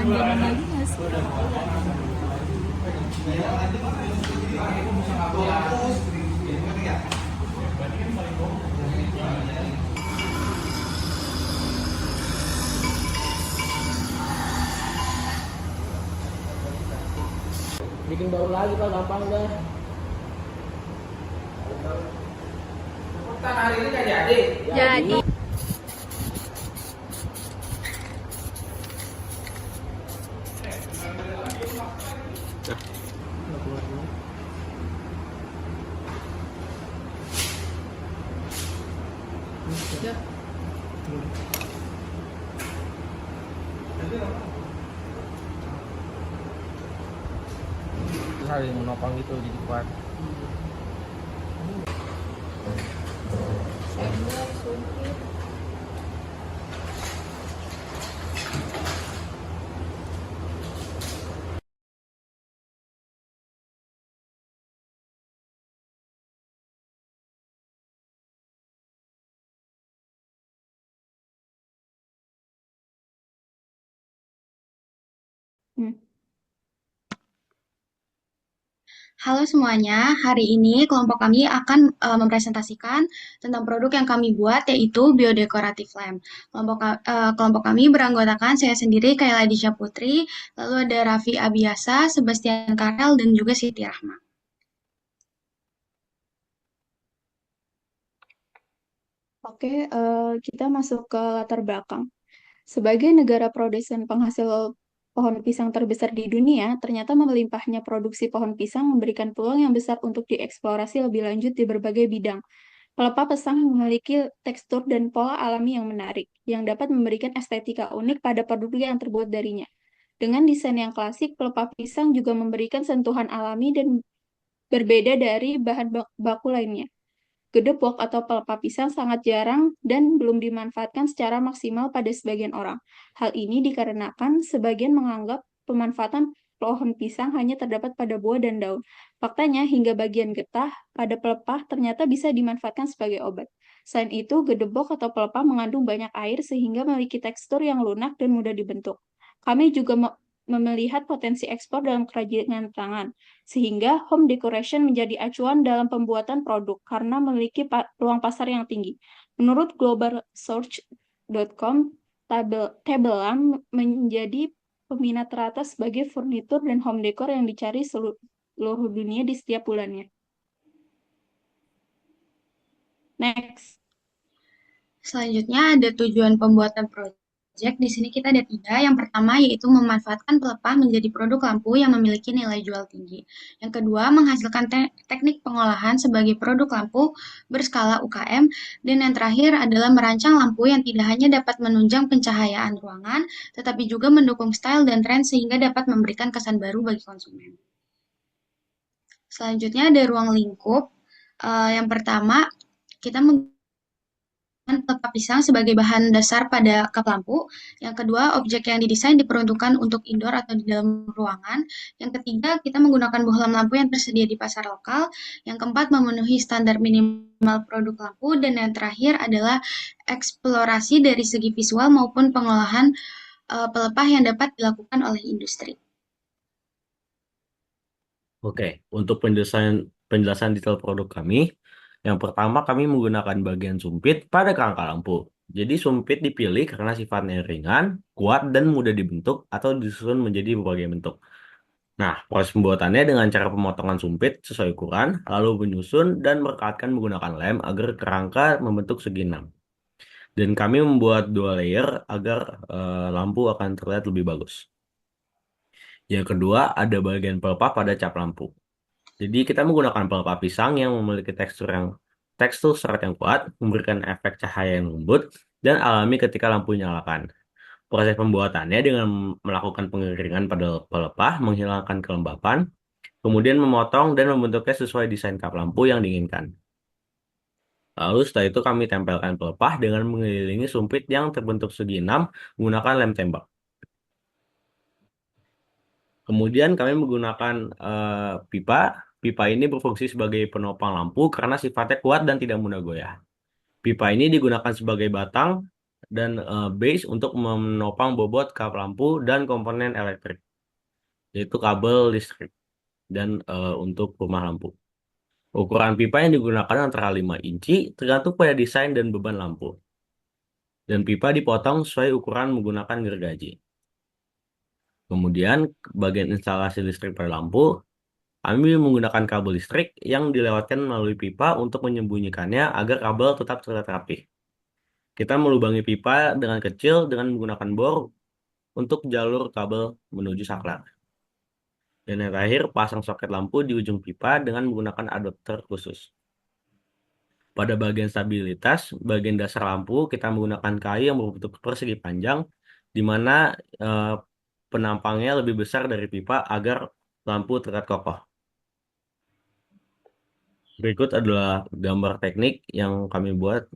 langganan lagi nggak sih? Bikin baru lagi Pak, gampang deh. Kan hari ini nggak jadi. Jadi Terus ada yang menopang gitu jadi kuat. hmm. Halo semuanya, hari ini kelompok kami akan mempresentasikan tentang produk yang kami buat yaitu biodekoratif lamp. Kelompok kami beranggotakan saya sendiri, Kayla Disha Putri, lalu ada Raffi Abiasa, Sebastian Karel, dan juga Siti Rahma. Oke, kita masuk ke latar belakang. Sebagai negara produsen penghasil pohon pisang terbesar di dunia, ternyata melimpahnya produksi pohon pisang memberikan peluang yang besar untuk dieksplorasi lebih lanjut di berbagai bidang. Pelepah pisang memiliki tekstur dan pola alami yang menarik, yang dapat memberikan estetika unik pada produk yang terbuat darinya. Dengan desain yang klasik, pelepah pisang juga memberikan sentuhan alami dan berbeda dari bahan baku lainnya. Gedebok atau pelepah pisang sangat jarang dan belum dimanfaatkan secara maksimal pada sebagian orang. Hal ini dikarenakan sebagian menganggap pemanfaatan pohon pisang hanya terdapat pada buah dan daun. Faktanya, hingga bagian getah pada pelepah ternyata bisa dimanfaatkan sebagai obat. Selain itu, gedebok atau pelepah mengandung banyak air sehingga memiliki tekstur yang lunak dan mudah dibentuk. Kami juga melihat potensi ekspor dalam kerajinan tangan, sehingga home decoration menjadi acuan dalam pembuatan produk karena memiliki peluang pasar yang tinggi. Menurut globalsearch.com, tabellam menjadi peminat teratas sebagai furnitur dan home decor yang dicari seluruh dunia di setiap bulannya. Next. Selanjutnya ada tujuan pembuatan proyek. Di sini kita ada 3. Yang pertama yaitu memanfaatkan pelepah menjadi produk lampu yang memiliki nilai jual tinggi. Yang kedua, menghasilkan teknik pengolahan sebagai produk lampu berskala UKM. Dan yang terakhir adalah merancang lampu yang tidak hanya dapat menunjang pencahayaan ruangan, tetapi juga mendukung style dan tren sehingga dapat memberikan kesan baru bagi konsumen. Selanjutnya ada ruang lingkup. Yang pertama, kita pelepah pisang sebagai bahan dasar pada kap lampu. Yang kedua, objek yang didesain diperuntukkan untuk indoor atau di dalam ruangan. Yang ketiga, kita menggunakan bohlam lampu yang tersedia di pasar lokal. Yang keempat, memenuhi standar minimal produk lampu. Dan yang terakhir adalah eksplorasi dari segi visual maupun pengolahan pelepah yang dapat dilakukan oleh industri. Oke, untuk penjelasan detail produk kami, yang pertama kami menggunakan bagian sumpit pada kerangka lampu. Jadi sumpit dipilih karena sifatnya ringan, kuat, dan mudah dibentuk atau disusun menjadi berbagai bentuk. Nah, proses pembuatannya dengan cara pemotongan sumpit sesuai ukuran, lalu menyusun dan merekatkan menggunakan lem agar kerangka membentuk segi 6. Dan kami membuat 2 layer agar lampu akan terlihat lebih bagus. Yang kedua, ada bagian pelepah pada cap lampu. Jadi kita menggunakan pelepah pisang yang memiliki tekstur serat yang kuat, memberikan efek cahaya yang lembut dan alami ketika lampu nyalakan. Proses pembuatannya dengan melakukan pengeringan pada pelepah, menghilangkan kelembapan, kemudian memotong dan membentuknya sesuai desain kap lampu yang diinginkan. Lalu setelah itu kami tempelkan pelepah dengan mengelilingi sumpit yang terbentuk segi 6 menggunakan lem tembak. Kemudian kami menggunakan pipa. Pipa ini berfungsi sebagai penopang lampu karena sifatnya kuat dan tidak mudah goyah. Pipa ini digunakan sebagai batang dan base untuk menopang bobot kap lampu dan komponen elektrik, yaitu kabel listrik dan untuk rumah lampu. Ukuran pipa yang digunakan antara 5 inci tergantung pada desain dan beban lampu. Dan pipa dipotong sesuai ukuran menggunakan gergaji. Kemudian bagian instalasi listrik pada lampu, kami menggunakan kabel listrik yang dilewatkan melalui pipa untuk menyembunyikannya agar kabel tetap terlihat rapi. Kita melubangi pipa dengan kecil dengan menggunakan bor untuk jalur kabel menuju saklar. Dan yang terakhir, pasang soket lampu di ujung pipa dengan menggunakan adapter khusus. Pada bagian stabilitas, bagian dasar lampu kita menggunakan kayu yang berbentuk persegi panjang, di mana eh, penampangnya lebih besar dari pipa agar lampu terlihat kokoh. Berikut adalah gambar teknik yang kami buat.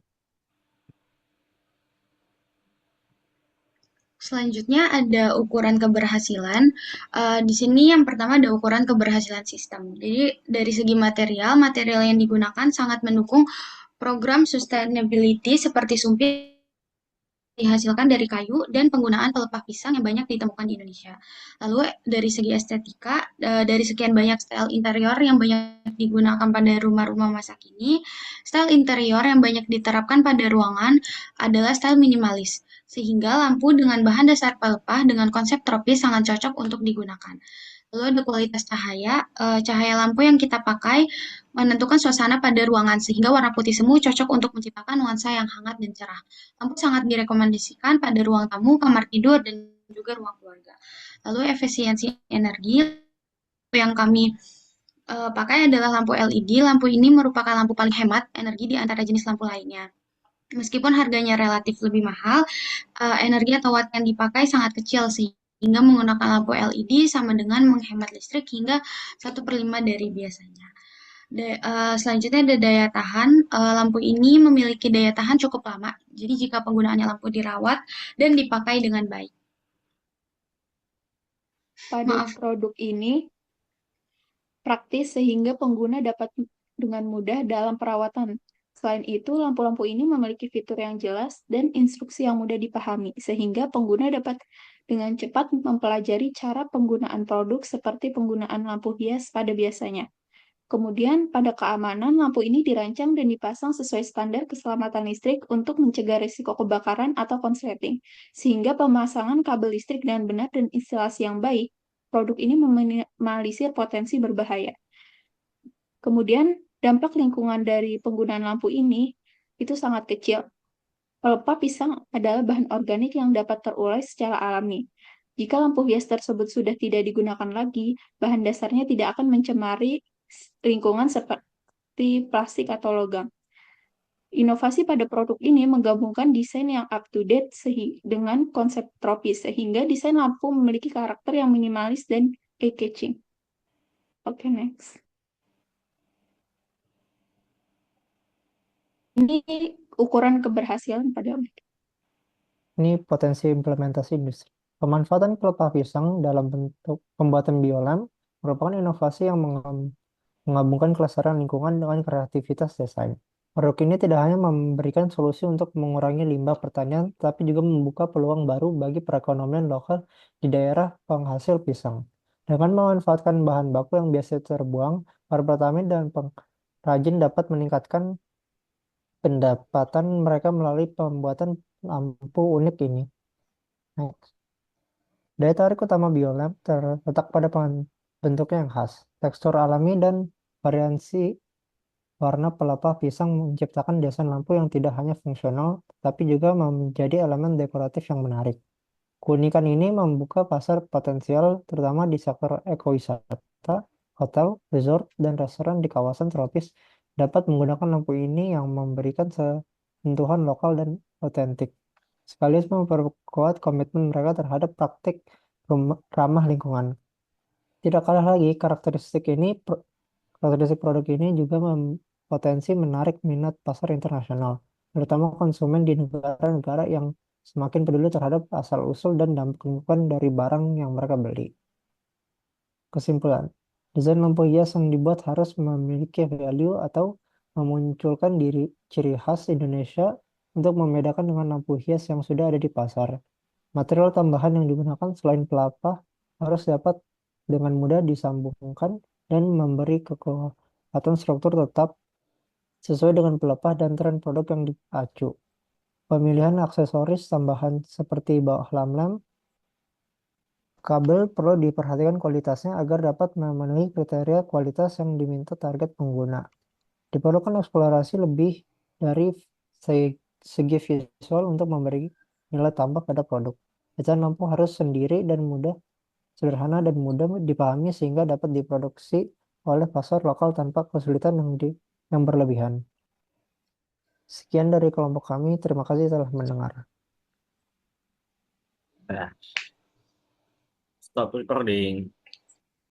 Selanjutnya ada ukuran keberhasilan. Di sini yang pertama ada ukuran keberhasilan sistem. Jadi dari segi material, material yang digunakan sangat mendukung program sustainability seperti sumpit dihasilkan dari kayu dan penggunaan pelepah pisang yang banyak ditemukan di Indonesia. Lalu dari segi estetika, dari sekian banyak style interior yang banyak digunakan pada rumah-rumah masa kini, style interior yang banyak diterapkan pada ruangan adalah style minimalis, sehingga lampu dengan bahan dasar pelepah dengan konsep tropis sangat cocok untuk digunakan. Lalu ada kualitas cahaya. Cahaya lampu yang kita pakai menentukan suasana pada ruangan, sehingga warna putih semu cocok untuk menciptakan nuansa yang hangat dan cerah. Lampu sangat direkomendasikan pada ruang tamu, kamar tidur, dan juga ruang keluarga. Lalu efisiensi energi yang kami pakai adalah lampu LED. Lampu ini merupakan lampu paling hemat energi di antara jenis lampu lainnya. Meskipun harganya relatif lebih mahal, energi atau watt yang dipakai sangat kecil sehingga menggunakan lampu LED sama dengan menghemat listrik hingga 1/5 dari biasanya. Selanjutnya ada daya tahan. Lampu ini memiliki daya tahan cukup lama. Jadi jika penggunaannya lampu dirawat dan dipakai dengan baik. Pada Maaf. produk ini praktis sehingga pengguna dapat dengan mudah dalam perawatan. Selain itu, lampu-lampu ini memiliki fitur yang jelas dan instruksi yang mudah dipahami, sehingga pengguna dapat dengan cepat mempelajari cara penggunaan produk seperti penggunaan lampu hias pada biasanya. Kemudian, pada keamanan, lampu ini dirancang dan dipasang sesuai standar keselamatan listrik untuk mencegah risiko kebakaran atau konsleting, sehingga pemasangan kabel listrik dengan benar dan instalasi yang baik, produk ini meminimalisir potensi berbahaya. Kemudian, dampak lingkungan dari penggunaan lampu ini itu sangat kecil. Pelepah pisang adalah bahan organik yang dapat terurai secara alami. Jika lampu hias tersebut sudah tidak digunakan lagi, bahan dasarnya tidak akan mencemari lingkungan seperti plastik atau logam. Inovasi pada produk ini menggabungkan desain yang up-to-date dengan konsep tropis, sehingga desain lampu memiliki karakter yang minimalis dan eye-catching. Oke, next. Ini ukuran keberhasilan pada unit. Ini potensi implementasi industri. Pemanfaatan pelepah pisang dalam bentuk pembuatan biolamp merupakan inovasi yang menggabungkan kelestarian lingkungan dengan kreativitas desain. Produk ini tidak hanya memberikan solusi untuk mengurangi limbah pertanian, tapi juga membuka peluang baru bagi perekonomian lokal di daerah penghasil pisang. Dengan memanfaatkan bahan baku yang biasa terbuang, para petani dan pengrajin dapat meningkatkan pendapatan mereka melalui pembuatan lampu unik ini. Next. Daya tarik utama biolamp terletak pada bentuknya yang khas, tekstur alami, dan variasi warna pelepah pisang menciptakan desain lampu yang tidak hanya fungsional, tapi juga menjadi elemen dekoratif yang menarik. Keunikan ini membuka pasar potensial terutama di sektor ekowisata, hotel, resort, dan restoran di kawasan tropis dapat menggunakan lampu ini yang memberikan sentuhan lokal dan otentik, sekaligus memperkuat komitmen mereka terhadap praktik ramah lingkungan. Tidak kalah lagi, karakteristik produk ini juga potensi menarik minat pasar internasional, terutama konsumen di negara-negara yang semakin peduli terhadap asal-usul dan dampak lingkungan dari barang yang mereka beli. Kesimpulan, desain lampu hias yang dibuat harus memiliki value atau memunculkan ciri khas Indonesia untuk membedakan dengan lampu hias yang sudah ada di pasar. Material tambahan yang digunakan selain pelapah harus dapat dengan mudah disambungkan dan memberi kekuatan struktur tetap sesuai dengan pelapah dan tren produk yang dipacu. Pemilihan aksesoris tambahan seperti bawah lam-lam, kabel perlu diperhatikan kualitasnya agar dapat memenuhi kriteria kualitas yang diminta target pengguna. Diperlukan eksplorasi lebih dari segi visual untuk memberi nilai tambah pada produk. Desain lampu harus sederhana dan mudah dipahami sehingga dapat diproduksi oleh pasar lokal tanpa kesulitan yang berlebihan. Sekian dari kelompok kami, terima kasih telah mendengar. Ya, stop recording.